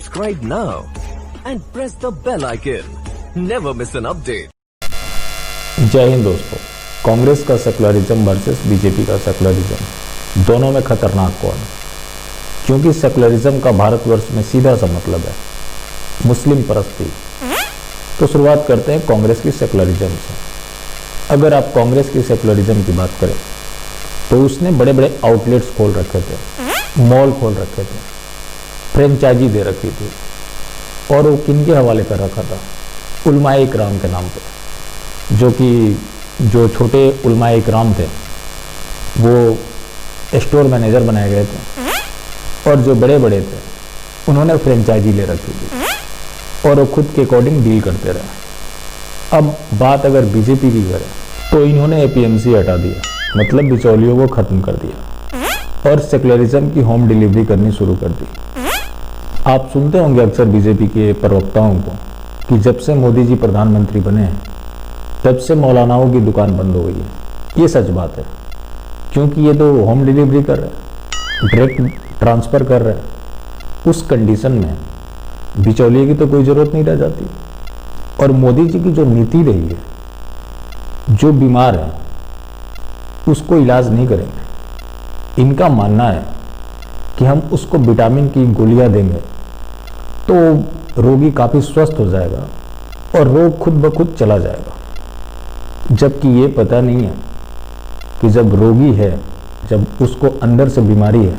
Subscribe now and press the bell icon. Never miss an update. जय हिंद दोस्तों। कांग्रेस का secularism versus BJP का secularism, दोनों में खतरनाक कौन? क्योंकि सेकुलरिज्म का भारतवर्ष में सीधा सा मतलब है मुस्लिम परस्ती। तो शुरुआत करते हैं कांग्रेस की सेकुलरिज्म से। अगर आप कांग्रेस की सेकुलरिज्म की बात करें तो उसने बड़े बड़े आउटलेट्स खोल रखे थे, मॉल खोल रखे थे, फ्रेंचाइजी दे रखी थी, और वो किनके हवाले कर रखा था? उलमाए इकराम के नाम पे, जो छोटे उलमाए इकराम थे वो स्टोर मैनेजर बनाए गए थे, और जो बड़े बड़े थे उन्होंने फ्रेंचाइजी ले रखी थी और वो खुद के अकॉर्डिंग डील करते रहे। अब बात अगर बीजेपी की करें तो इन्होंने एपीएमसी हटा दिया, मतलब बिचौलियों को खत्म कर दिया और सेकुलरिज्म की होम डिलीवरी करनी शुरू कर दी। आप सुनते होंगे अक्सर बीजेपी के प्रवक्ताओं को कि जब से मोदी जी प्रधानमंत्री बने हैं तब से मौलानाओं की दुकान बंद हो गई है। ये सच बात है, क्योंकि ये तो होम डिलीवरी कर रहे हैं, डायरेक्ट ट्रांसफ़र कर रहे हैं। उस कंडीशन में बिचौलिए की तो कोई ज़रूरत नहीं रह जाती। और मोदी जी की जो नीति रही है, जो बीमार है उसको इलाज नहीं करेंगे। इनका मानना है कि हम उसको विटामिन की गोलियां देंगे तो रोगी काफ़ी स्वस्थ हो जाएगा और रोग खुद ब खुद चला जाएगा। जबकि ये पता नहीं है कि जब रोगी है, जब उसको अंदर से बीमारी है,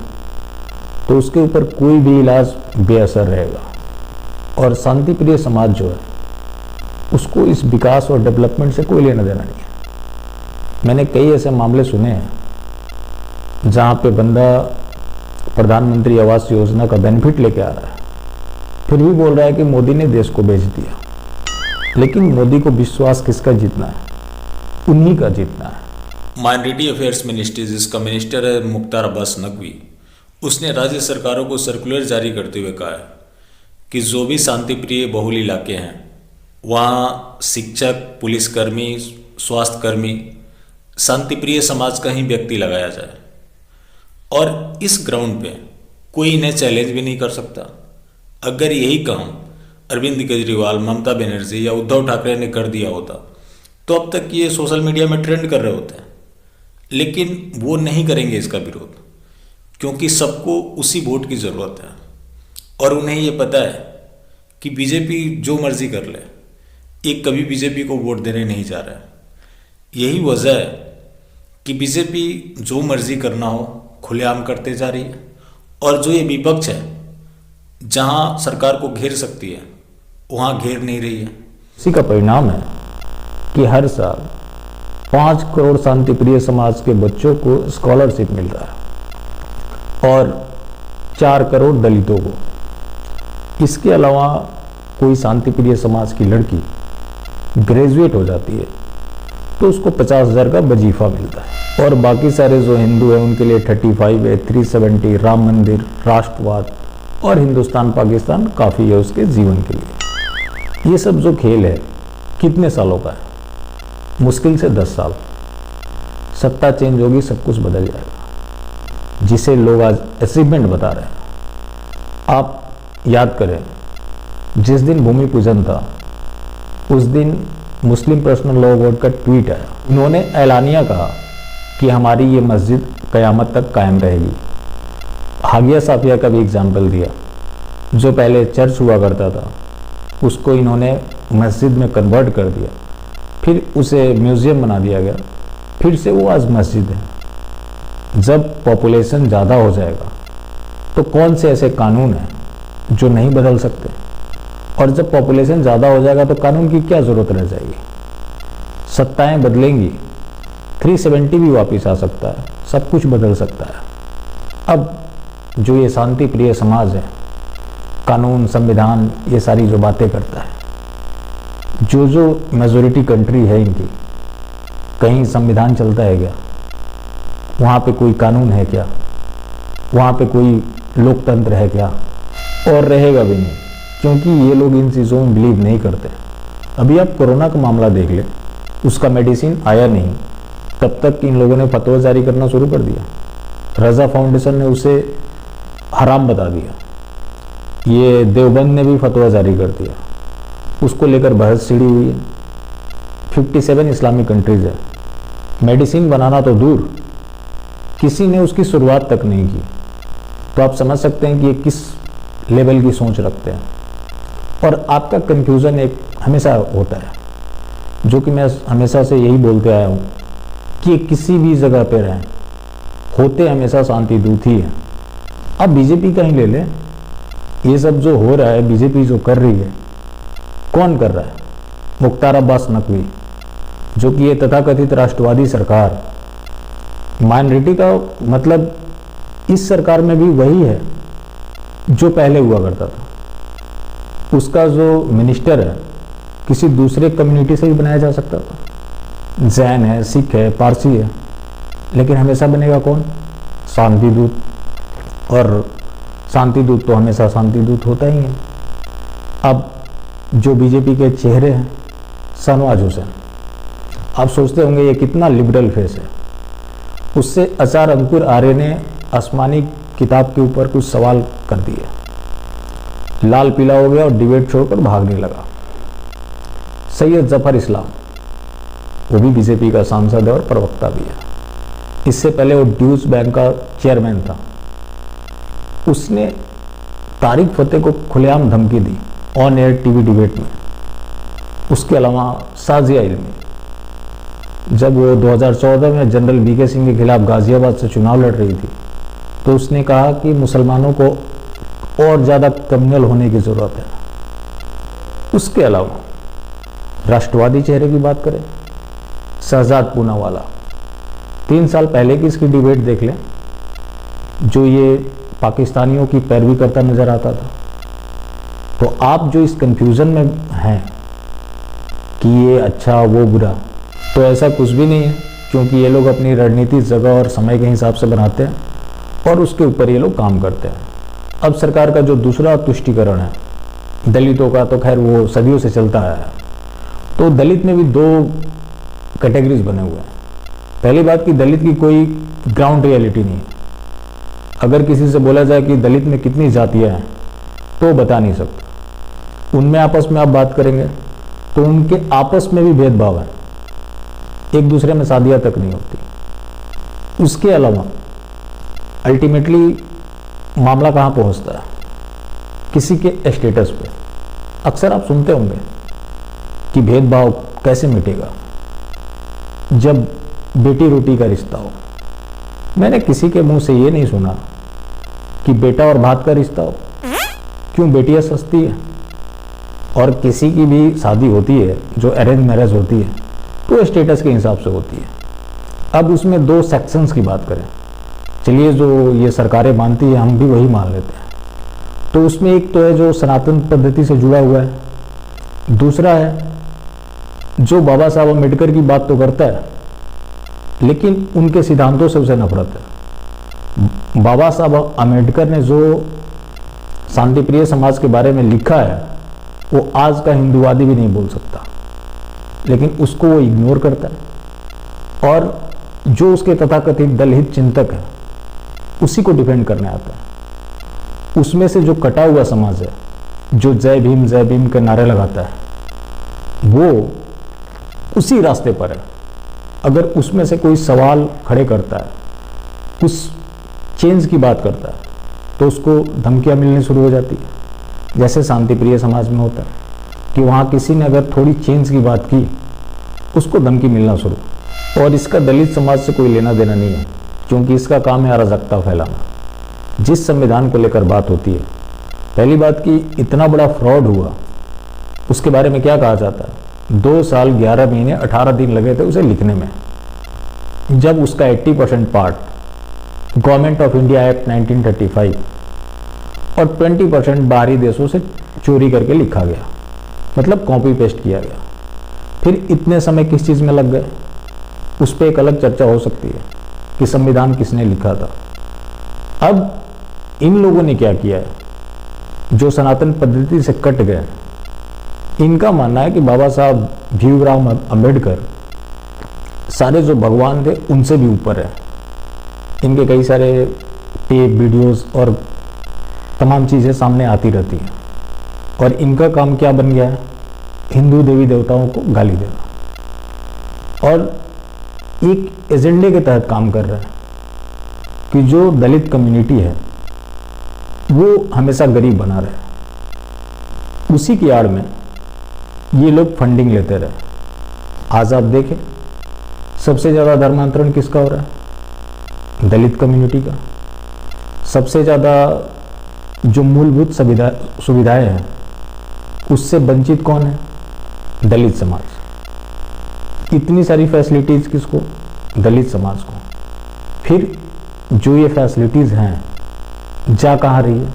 तो उसके ऊपर कोई भी इलाज बेअसर रहेगा। और शांति प्रिय समाज जो है उसको इस विकास और डेवलपमेंट से कोई लेना देना नहीं है। मैंने कई ऐसे मामले सुने हैं जहाँ पे बंदा प्रधानमंत्री आवास योजना का बेनिफिट लेके आ रहा है, फिर भी बोल रहा है कि मोदी ने देश को बेच दिया। लेकिन मोदी को विश्वास किसका जीतना है? उन्हीं का जीतना है। माइनॉरिटी अफेयर्स मिनिस्ट्री, जिसका मिनिस्टर है मुख्तार अब्बास नकवी, उसने राज्य सरकारों को सर्कुलर जारी करते हुए कहा है कि जो भी शांति प्रिय बहुल इलाके हैं वहाँ शिक्षक, पुलिसकर्मी, स्वास्थ्यकर्मी, शांति प्रिय समाज का ही व्यक्ति लगाया जाए। और इस ग्राउंड पे कोई इन्हें चैलेंज भी नहीं कर सकता। अगर यही काम अरविंद केजरीवाल, ममता बनर्जी या उद्धव ठाकरे ने कर दिया होता तो अब तक ये सोशल मीडिया में ट्रेंड कर रहे होते हैं। लेकिन वो नहीं करेंगे इसका विरोध, क्योंकि सबको उसी वोट की ज़रूरत है और उन्हें ये पता है कि बीजेपी जो मर्जी कर ले, एक कभी बीजेपी को वोट देने नहीं जा रहा है। यही वजह है कि बीजेपी जो मर्जी करना हो खुलेआम करते जा रही है, और जो ये विपक्ष है जहां सरकार को घेर सकती है वहां घेर नहीं रही है। इसी का परिणाम है कि हर साल 5 करोड़ शांति प्रिय समाज के बच्चों को स्कॉलरशिप मिल रहा है और 4 करोड़ दलितों को। इसके अलावा कोई शांति प्रिय समाज की लड़की ग्रेजुएट हो जाती है तो उसको 50,000 का वजीफा मिलता है। और बाकी सारे जो हिंदू हैं उनके लिए 35 है, 370, राम मंदिर, राष्ट्रवाद और हिंदुस्तान पाकिस्तान काफ़ी है उसके जीवन के लिए। ये सब जो खेल है कितने सालों का है? मुश्किल से 10 साल। सत्ता चेंज होगी, सब कुछ बदल जाएगा, जिसे लोग आज अचीवमेंट बता रहे हैं। आप याद करें, जिस दिन भूमि पूजन था उस दिन मुस्लिम पर्सनल लॉ बोर्ड का ट्वीट आया। उन्होंने ऐलानिया कहा कि हमारी ये मस्जिद क़यामत तक कायम रहेगी। हागिया साफिया का भी एग्जाम्पल दिया, जो पहले चर्च हुआ करता था उसको इन्होंने मस्जिद में कन्वर्ट कर दिया, फिर उसे म्यूज़ियम बना दिया गया, फिर से वो आज मस्जिद है। जब पॉपुलेशन ज़्यादा हो जाएगा तो कौन से ऐसे कानून हैं जो नहीं बदल सकते? और जब पॉपुलेशन ज़्यादा हो जाएगा तो कानून की क्या ज़रूरत रह जाएगी? सत्ताएं बदलेंगी, 370 भी वापस आ सकता है, सब कुछ बदल सकता है। अब जो ये शांति प्रिय समाज है, कानून, संविधान, ये सारी जो बातें करता है, जो मेजॉरिटी कंट्री है इनकी, कहीं संविधान चलता है क्या? वहाँ पे कोई कानून है क्या? वहाँ पे कोई लोकतंत्र है क्या? और रहेगा भी नहीं, क्योंकि ये लोग इन चीज़ों में बिलीव नहीं करते। अभी आप कोरोना का मामला देख लें, उसका मेडिसिन आया नहीं, तब तक इन लोगों ने फतवा जारी करना शुरू कर दिया। रजा फाउंडेशन ने उसे हराम बता दिया। ये देवबंद ने भी फतवा जारी कर दिया, उसको लेकर बहस छिड़ी हुई है। 57 इस्लामिक कंट्रीज है, मेडिसिन बनाना तो दूर, किसी ने उसकी शुरुआत तक नहीं की। तो आप समझ सकते हैं कि ये किस लेवल की सोच रखते हैं। और आपका कंफ्यूजन एक हमेशा होता है, जो कि मैं हमेशा से यही बोलते आया हूँ कि किसी भी जगह पे रहें, होते हमेशा शांति दूत ही हैं। अब बीजेपी का ही ले लें, ये सब जो हो रहा है, बीजेपी जो कर रही है, कौन कर रहा है? मुख्तार अब्बास नकवी, जो कि ये तथाकथित राष्ट्रवादी सरकार, माइनॉरिटी का मतलब इस सरकार में भी वही है जो पहले हुआ करता था। उसका जो मिनिस्टर है किसी दूसरे कम्युनिटी से भी बनाया जा सकता था, जैन है, सिख है, पारसी है, लेकिन हमेशा बनेगा कौन? शांति दूत। और शांति दूत तो हमेशा शांति दूत होता ही है। अब जो बीजेपी के चेहरे हैं, शाहनवाज हुसैन, आप सोचते होंगे ये कितना लिबरल फेस है। उससे आचार्य अंकुर आर्य ने आसमानी किताब के ऊपर कुछ सवाल कर दिए, लाल पीला हो गया और डिबेट छोड़कर भागने लगा। सैयद जफर इस्लाम, वो भी बीजेपी का सांसद है और प्रवक्ता भी है। इससे पहले वो ड्यूज बैंक का चेयरमैन था। उसने तारिक फतेह को खुलेआम धमकी दी ऑन एयर टीवी डिबेट में। उसके अलावा साजिया इल्मी, जब वो 2014 में जनरल वीके सिंह के खिलाफ गाजियाबाद से चुनाव लड़ रही थी, तो उसने कहा कि मुसलमानों को और ज़्यादा कम्युनल होने की ज़रूरत है। उसके अलावा राष्ट्रवादी चेहरे की बात करें, शहजाद पूनावाला, 3 साल पहले की इसकी डिबेट देख लें, जो ये पाकिस्तानियों की पैरवी करता नजर आता था। तो आप जो इस कंफ्यूजन में हैं कि ये अच्छा वो बुरा, तो ऐसा कुछ भी नहीं है, क्योंकि ये लोग अपनी रणनीति जगह और समय के हिसाब से बनाते हैं और उसके ऊपर ये लोग काम करते हैं। अब सरकार का जो दूसरा तुष्टीकरण है दलितों का, तो खैर वो सदियों से चलता आया है। तो दलित में भी 2 कैटेगरीज बने हुए हैं। पहली बात कि दलित की कोई ग्राउंड रियलिटी नहीं है। अगर किसी से बोला जाए कि दलित में कितनी जातियां हैं, तो बता नहीं सकता। उनमें आपस में आप बात करेंगे तो उनके आपस में भी भेदभाव है, एक दूसरे में शादियां तक नहीं होती। उसके अलावा अल्टीमेटली मामला कहाँ पहुँचता है? किसी के स्टेटस पे। अक्सर आप सुनते होंगे कि भेदभाव कैसे मिटेगा, जब बेटी रोटी का रिश्ता हो। मैंने किसी के मुंह से ये नहीं सुना कि बेटा और भात का रिश्ता हो। क्यों? बेटियां सस्ती है। और किसी की भी शादी होती है जो अरेंज मैरिज होती है, तो स्टेटस के हिसाब से होती है। अब उसमें 2 सेक्शंस की बात करें, चलिए जो ये सरकारें मानती है हम भी वही मान लेते हैं। तो उसमें एक तो है जो सनातन पद्धति से जुड़ा हुआ है, दूसरा है जो बाबा साहब अम्बेडकर की बात तो करता है लेकिन उनके सिद्धांतों से उसे नफरत है। बाबा साहब अम्बेडकर ने जो शांतिप्रिय समाज के बारे में लिखा है वो आज का हिंदूवादी भी नहीं बोल सकता, लेकिन उसको वो इग्नोर करता है। और जो उसके तथाकथित दलहित चिंतक है उसी को डिफेंड करने आता है। उसमें से जो कटा हुआ समाज है, जो जय भीम के नारे लगाता है, वो उसी रास्ते पर है। अगर उसमें से कोई सवाल खड़े करता है, उस चेंज की बात करता है, तो उसको धमकियां मिलनी शुरू हो जाती है। जैसे शांतिप्रिय समाज में होता है कि वहाँ किसी ने अगर थोड़ी चेंज की बात की, उसको धमकी मिलना शुरू। और इसका दलित समाज से कोई लेना देना नहीं है, क्योंकि इसका काम है अराजकता फैलाना। जिस संविधान को लेकर बात होती है, पहली बात कि इतना बड़ा फ्रॉड हुआ, उसके बारे में क्या कहा जाता है? 2 साल 11 महीने 18 दिन लगे थे उसे लिखने में, जब उसका 80% part government of India act 1935 और 20% बाहरी देशों से चोरी करके लिखा गया, मतलब कॉपी पेस्ट किया गया। फिर इतने समय किस चीज़ में लग गए, उस पर एक अलग चर्चा हो सकती है कि संविधान किसने लिखा था। अब इन लोगों ने क्या किया है, जो सनातन पद्धति से कट गए, इनका मानना है कि बाबा साहब भीमराव अंबेडकर सारे जो भगवान थे उनसे भी ऊपर है। इनके कई सारे टेप वीडियोस और तमाम चीज़ें सामने आती रहती हैं और इनका काम क्या बन गया है? हिंदू देवी देवताओं को गाली देना और एक एजेंडे के तहत काम कर रहे हैं कि जो दलित कम्युनिटी है वो हमेशा गरीब बना रहे। उसी की आड़ में ये लोग फंडिंग लेते रहे। आज आप देखें सबसे ज़्यादा धर्मांतरण किसका हो रहा है? दलित कम्युनिटी का। सबसे ज़्यादा जो मूलभूत सुविधाएं हैं उससे वंचित कौन है? दलित समाज। इतनी सारी फैसिलिटीज़ किसको? दलित समाज को। फिर जो ये फैसिलिटीज़ हैं जा कहाँ रही है?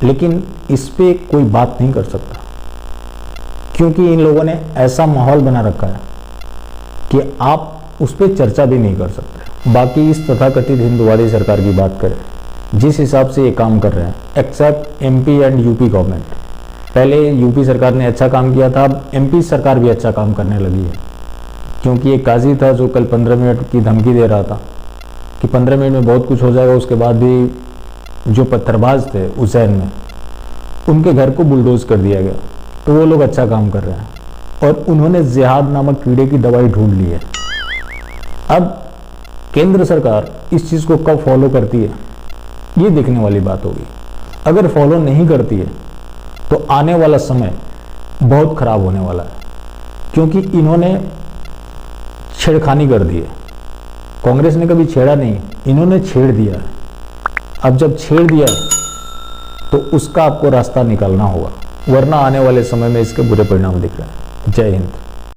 लेकिन इस पे कोई बात नहीं कर सकता क्योंकि इन लोगों ने ऐसा माहौल बना रखा है कि आप उस पर चर्चा भी नहीं कर सकते। बाकी इस तथाकथित हिंदुवादी सरकार की बात करें, जिस हिसाब से ये काम कर रहे हैं, except MP and UP government. पहले यूपी सरकार ने अच्छा काम किया था, अब एमपी सरकार भी अच्छा काम करने लगी है क्योंकि एक काजी था जो कल 15 मिनट की धमकी दे रहा था कि 15 मिनट में बहुत कुछ हो जाएगा। उसके बाद भी जो पत्थरबाज थे उज्जैन में, उनके घर को बुलडोज कर दिया गया। तो वो लोग अच्छा काम कर रहे हैं और उन्होंने जिहाद नामक कीड़े की दवाई ढूंढ ली है। अब केंद्र सरकार इस चीज़ को कब फॉलो करती है ये देखने वाली बात होगी। अगर फॉलो नहीं करती है तो आने वाला समय बहुत खराब होने वाला है क्योंकि इन्होंने छेड़खानी कर दी है। कांग्रेस ने कभी छेड़ा नहीं, इन्होंने छेड़ दिया है। अब जब छेड़ दिया तो उसका आपको रास्ता निकालना होगा, वरना आने वाले समय में इसके बुरे परिणाम दिख रहे हैं। जय हिंद।